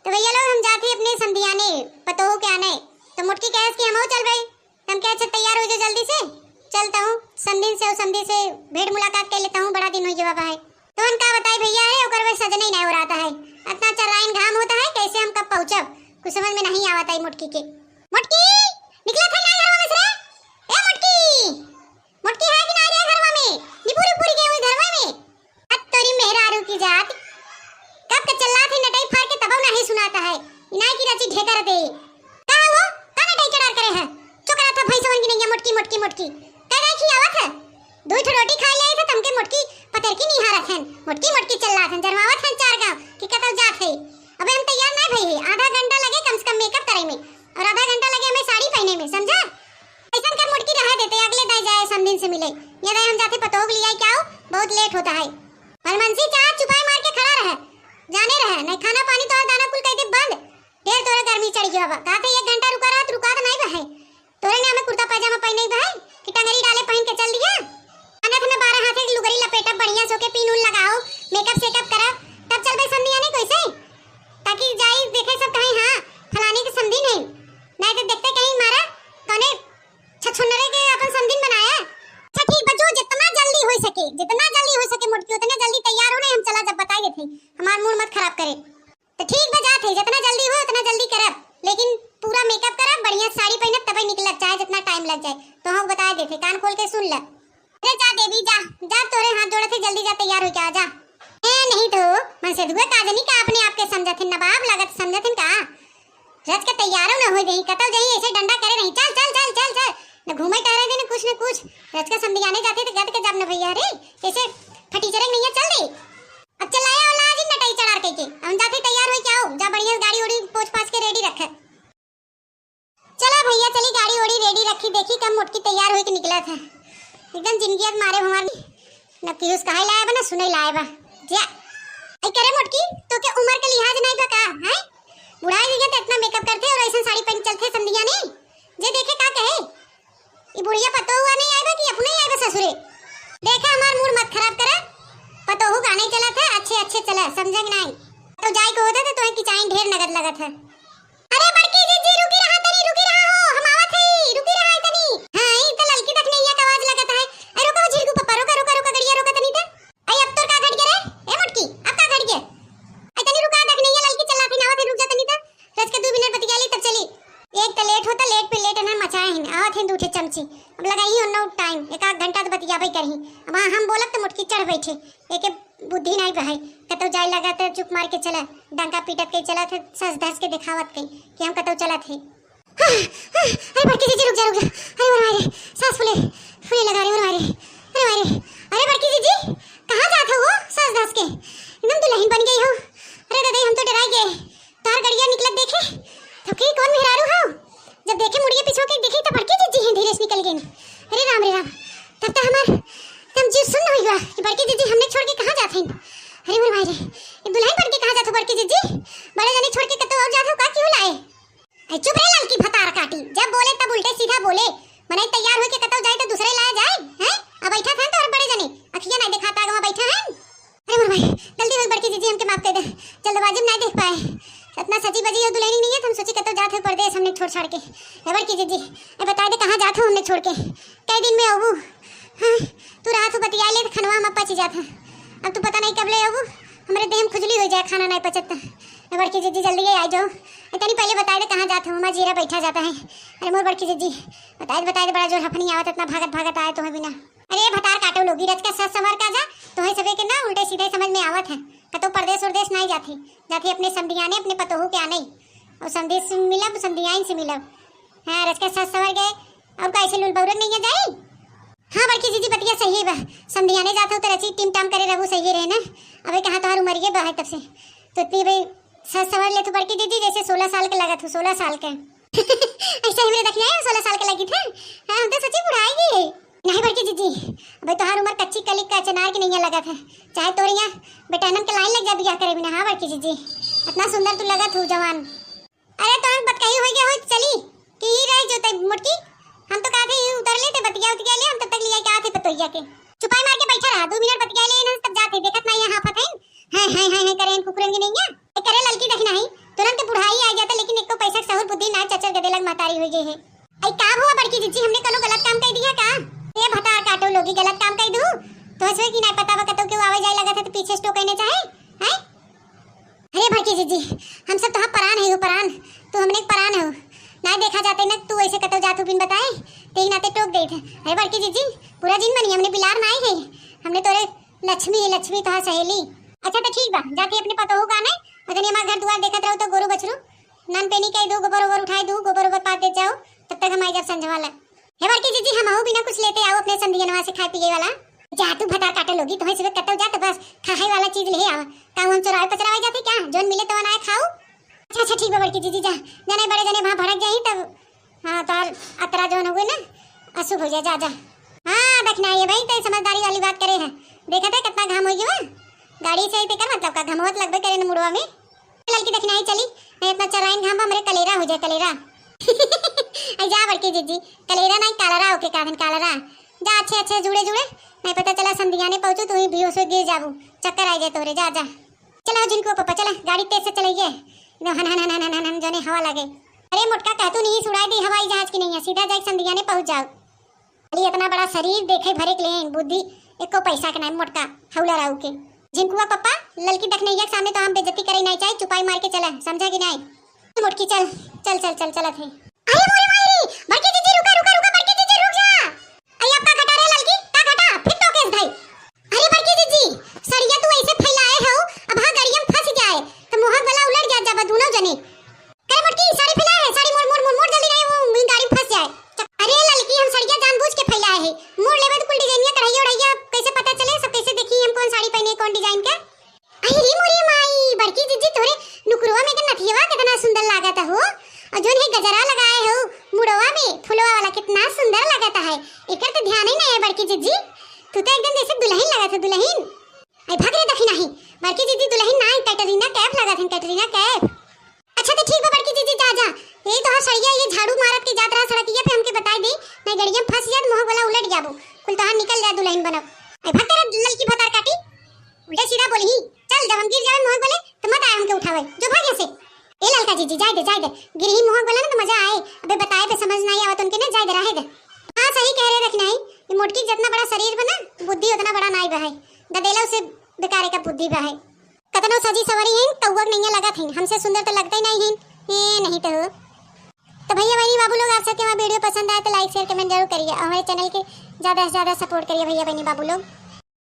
तो भैया लोग हम जाते अपने संधियाने पतो के आने। तो मुटकी कहे कि हम चल भाई, हम कहे अच्छा तैयार हो जाओ जल्दी से, चलता हूँ संधि से भेंट मुलाकात कर लेता हूँ, बड़ा दिन हो गया भाई। तो उनका बताई भैया है ओकर वे सजने ही नहीं हो रहा है, इतना चराइन घाम होता है, कैसे हम कब पहुंचब कुछ समझ में नहीं आवता है। मुटकी के मुटकी निकला था ना घरवा में से, ए मुटकी मुटकी है कि ना रे घरवा में, नी पूरी पूरी गई हुई घरवा में। अब तोरी मेहरारू की जात कब का चल्ला थे नटाई फाड़ के तब नहीं सुनाता है, इनाई की रची ढेकर दे का वो का नटाई चढ़ा करे है। चुकरा था भैंसवन की नहीं मुटकी मुटकी मुटकी का नहीं खियावत है, दो ठो रोटी खा ले थे तमके मुटकी पतर की नहीं हारत है, मुटकी मुटकी चल्ला थे जरमावत है चार गांव की कतल जात है। अबे हम तैयार नहीं भई, आधा घंटा लगे कम से कम मेकअप करे में और आधा घंटा लगे हमें साड़ी पहने में, समझा। ऐसा कर मुटकी रहा देते अगले दाई जाए समदिन से मिले, ये दाई हम जाते पतोग लिया क्या हो, बहुत लेट होता है। हरमनसी चाह चुपाई मार के खड़ा रहे, जाने रहे नहीं खाना पानी तो दाना कुल कह दे बंद, ढेर तोरे गर्मी चढ़ गया बा, कहा था 1 घंटा रुका रहा रुका तो नहीं भाई, तोरे ने हमें कुर्ता पायजामा पहने ही भाई कि टंगरी डाले पहन के चल दिया। अनथ में 12 हाथ की लुगरी लपेटा बढ़िया सो के पीन उन लगाओ, मेकअप सेकअप करा, तब चल भाई संधि आने कैसे, ताकि जाई देखे सब कहीं हां फलाने के संधि नहीं तो देखते कहीं मारा तने छछुनरे के अपन संधि बनाया। अच्छा ठीक बच्चों जितना जल्दी हो सके मुटकी उतने जल्दी तैयार होने हम चला जब बताई देते, हमार मूड मत खराब करे। तो ठीक बजा थे जितना जल्दी हो उतना जल्दी करब, लेकिन पूरा मेकअप करब बढ़िया साड़ी पहनब तभी निकलत चाहे जितना टाइम लग जाए तो हम बता देते, कान खोल के सुन ले। अरे जा देवी जा जा, तोरे हाथ जोड़े थे जल्दी जा तैयार हो के आ जा। ए नहीं तो मन से दुआ काजनी का अपने आप के समझत नवाब लागत समझत का रज के तैयारो न हो गई कतल जही ऐसे डंडा करे नहीं, चल चल चल चल चल न घूमे टहरे दे न कुछ रज के समझाने जाते थे गद के जब न भैया रे कैसे फटी चरक नहीं है, चल दे अब चलाया वाला आज नटाई चढ़ा के हम जाते तैयार हो के आओ, जा बढ़िया गाड़ी ओड़ी पोछ पाछ के रेडी रखे। चला भैया चली गाड़ी ओड़ी रेडी रखी, देखी कब मुटकी तैयार हो के निकला था, एकदम जिंदगी मारे हमारी न पीयूष कहा लाया बा न सुने लाया बा जा आई करे मुटकी तो के उम्र के लिहाज नहीं था का है, बुढ़ाई दिखे तो इतना मेकअप करते और ऐसा साड़ी पहन चलते संधिया नहीं जे देखे का कहे ये बुढ़िया पतो हुआ नहीं आएगा कि अपने ही आएगा ससुरे। देखा हमार मूड मत खराब करे, पतो हो गाने चला था अच्छे चला समझे कि नहीं, तो जाई को होता तो की चाइन ढेर नगद लगत है। अरे बड़की जी रुकी रहा हो हम आवत है, रुकी रहा है तनी हां ई तो ललकी तक नहीं आवाज लगत है। अरे रुको झिरगू पप्पा रुका गड़िया रुका तनी थे आई अब तो का घट गया रे ए मुटकी अब का घट गया आई तनी रुका तक नहीं है ललकी चला फिर आवत है, रुक जा तनी थे रज के 2 मिनट बतिया ली तब चली। एक तो लेट होता लेट पे लेट न मचाए हैं आवत है दूठे चमची, अब लगाई हो नो टाइम 1 घंटा तो बतिया भाई करही, अब हम बोलत तो मुटकी चढ़ बैठे एक बुद्धि नहीं बहाई कतो जाए लगा तो चुप मार के चला डंका पीटत के चला थे सस धस के दिखावत के कि हम कतो चला थे। अरे बड़की जी रुक जा अरे मारे सांस फूले लगा रहे अरे बड़की जी कहां जात हो सस धस के एकदम दुल्हन बन गई हो। अरे दादा हम तो डराई गए, तार गड़िया निकलत देखे तो के कौन मेहरारू हो, जब देखे मुड़िए पीछे के देखे तो बड़की जी हैं धीरे से निकल गई। अरे राम तब तो हमार तुम जी सुन हुई हुआ कि बड़की जी हमने छोड़ के कहां जाते हैं। अरे मोर भाई रे ये दुल्हन बन के कहां जाते हो बड़की जी बड़े जने छोड़ के कतो और जाते हो का क्यों लाए। अरे चुप रे ललकी भतार काटी, जब बोले तब उल्टे सीधा बोले, मने तैयार होके कतो जाए तो दूसरे लाए जाए हैं, अब बैठा था तो और बड़े जने अखियां नहीं दिखाता वहां बैठा है। अरे मोर भाई जल्दी हो बड़की जी हमके माफ कर दे, जल्दबाजी में नहीं देख पाए इतना सची बजी हो दुल्हन नहीं है, हम सोचे कतो जाते हो परदेश हमने छोड़ छाड़ के। ए बड़की जी ए बता दे कहां जाते हो हमने छोड़ के, कई दिन में आबू हां तू रात को बतिया ले खनवा में पच जाता, अब तू पता नहीं कब ले आबू हमारे देह में खुजली हो जाए खाना नहीं पचता। बड़की जी जल्दी आ जाओ, इतनी पहले बता दे कहाँ जाता हूँ, मैं जीरा बैठा जाता है। अरे मोर बड़की जी बता दे बड़ा जोर हफनी आवत इतना भागत आए तुम्हें बिना। अरे भतार काटो लोगी रच का सस संवर का जा तुम्हें सबे के ना उल्टे सीधे समझ में आवत है, कतो परदेश उर्देश नहीं जाते अपने संधियाने अपने पतोहू के आने और संदेश मिलब संधियाइन से मिलब। हाँ रच का सस संवर गए अब कैसे लुल बौरन नहीं जाए। हाँ बड़की जी बतिया सही है, संधियाने जाता हूँ तो रची टिम टाम करे रहू सही रहे ना। अबे कहाँ तुम्हारी उम्र ये है तब से तो इतनी भाई सच समझ ले तो बड़की दीदी जैसे 16 साल का लगा था 16 साल का ऐसा ही मेरे देखना है 16 साल का लगी था। हाँ हम तो सच्ची बुढ़ाएगी नहीं बड़की दीदी, अबे तुम्हारी उम्र कच्ची कलिक का चनार की नहीं लगा था, चाहे तो यहाँ बेटानम के लाइन लग जा बिया करे बिना। हाँ बड़की दीदी इतना सुंदर तू लगा तू जवान। अरे तो बात कही हो गया हो चली कि ही रही जो तब मुटकी हम तो कहा थे उतर लेते बतिया ले हम तब तक लिया क्या थे पतोइया के छुपाई मार के बैठा रहा 2 मिनट बतिया ले तब जाते देखत नहीं यहाँ हाफत है करें कुकुरन की नहीं है करे ललकी देखना है तुरंत चल गदे लग महतारी हो गई है। आई का हुआ बड़की जीजी, हमने कलो गलत काम कर दिया का? ये भतार काटो लोगी गलत काम कर दू तो हसवे की नहीं पता बकतो के आवाज जाए लगा था तो पीछे स्टो कहने चाहे हैं। अरे बड़की जीजी हम सब तो हाँ परान है, हो परान तो हमने परान हो ना देखा जाते ना तू ऐसे कतो जातू बिन बताए तेरी नाते टोक गई थे। अरे बड़की जीजी पूरा जिन बनी हमने बिलार ना है, हमने तोरे लक्ष्मी लक्ष्मी तो सहेली। अच्छा तो ठीक बा जाके अपने पतो होगा नहीं अगर हमारा घर द्वार देखत रहो तो गोरू बछरू नन पेनी कह दो, गोबर ओबर उठाए दो, गोबर ओबर पात दे जाओ, तब तक हम आई जब संजवाला। हे बड़की जीजी हम आओ बिना कुछ लेते आओ अपने संदियनवा से खाए पिए वाला। जा तू भतार काटे लोगी तो सुबह कतो जा तो बस खाए वाला चीज ले आओ, काम हम चुराए पचराए जाते क्या जोन मिले तो बनाए खाओ। अच्छा अच्छा ठीक है बड़की जीजी जा जने बड़े जने वहां भड़क जाई तब हां तार अतरा जोन हुए ना अशुभ हो जाए। जा जा हां देखना है भाई तो समझदारी वाली बात करे है। देखा था कितना घाम हो गया गाड़ी से ते कर मतलब का घमवत लगबे करे न मुड़वा में लड़की देखना ही चली नहीं इतना चराइन घाम हमरे कलेरा हो जाए कलेरा। आई जा बड़की जीजी कलेरा नहीं कालरा ओके काधन कालरा जा अच्छे अच्छे जुड़े जुड़े नहीं पता चला संधिया ने पहुंचू तू ही भी उससे गिर जाबू चक्कर आ जाए तोरे। जा जा चलो जिनको पापा चला गाड़ी तेज से चलाइए हन हन हन हन हन जने हवा लगे। अरे मोटका कहतू नहीं सुड़ाई दी हवाई जहाज की नहीं है सीधा जाके संधिया ने पहुंच जाओ। अरे इतना बड़ा शरीर देखे भरे के लिए बुद्धि एको पैसा के नहीं मोटका हौला राऊ के जिनको पापा लड़की देखने के सामने तो हम बेइज्जती करे नहीं चाहिए चुपाई मार के चला समझा कि नहीं। मोटकी चल चल चल चल चला थे। अरे मोरे मायरी बड़की जीजी रुका रुका रुका बड़की जीजी रुक जा। अरे अब का घटा रे लड़की का घटा फिर तो केस भाई। अरे बड़की जीजी सड़िया तू ऐसे फैलाए हो अब हां गाड़ियां में फंस जाए तो मोहक वाला उलट जा जाबा दोनों जने। करे मोटकी साड़ी फैलाए है साड़ी मोड़ मोड़ मोड़ मोड़ जल्दी नहीं वो गाड़ी में फंस जाए। अरे लड़की हम सड़िया जानबूझ के फैलाए है मोड़ लेबे तो कुल डिजाइनिया कढ़ाई ओढ़ाइया कैसे पता चले सब कैसे देखी हम कौन साड़ी पहने कौन डिजाइन का। अरे मोरी माई बड़की जीजी तोरे नुकरुआ में के नथियावा कितना सुंदर लागत हो और जोन है गजरा लगाए हो मुड़वा में फुलवा वाला कितना सुंदर लगता है एकर तो ध्यान ही नहीं है बड़की जीजी तू तो एकदम जैसे दुल्हन लगा था दुल्हन। आई भाग रे देखी नहीं बड़की जीजी दुल्हन ना कैटरीना कैफ लगा था कैटरीना कैफ। अच्छा तो ठीक है बड़की जीजी जा जा यही तो सड़िया ये झाड़ू मारत की जात रहा सड़किया पे हमके बताई दे नहीं गड़िया में फंस जात मोह वाला उलट जाबो कुल तो निकल जा दुल्हन बनब। आई भाग तेरा लड़की भतार काटी उल्टा सीधा बोली चल जब हम गिर जाए मोह बोले तो मत आए हमके उठावे जो भाग से। ए लड़का जीजी जाए दे गिरही मोह बोला ना तो मजा आए अबे बताए पे समझ नहीं आवत उनके ना जाए दे रहे दे। हां सही कह रहे रखना है ये मोटकी जितना बड़ा शरीर बना बुद्धि उतना बड़ा नहीं बहाई गदेला उसे बेकारे का बुद्धि बहाई कतनो सजी सवरी है कौवक नहीं लगा थे हमसे सुंदर तो लगता ही नहीं है ए नहीं तो भैया बहनी बाबू लोग आप सबके हमारा वीडियो पसंद आए तो लाइक शेयर कमेंट जरूर करिए और हमारे चैनल के ज़्यादा से ज़्यादा सपोर्ट करिए भैया बहनी बाबू लोग।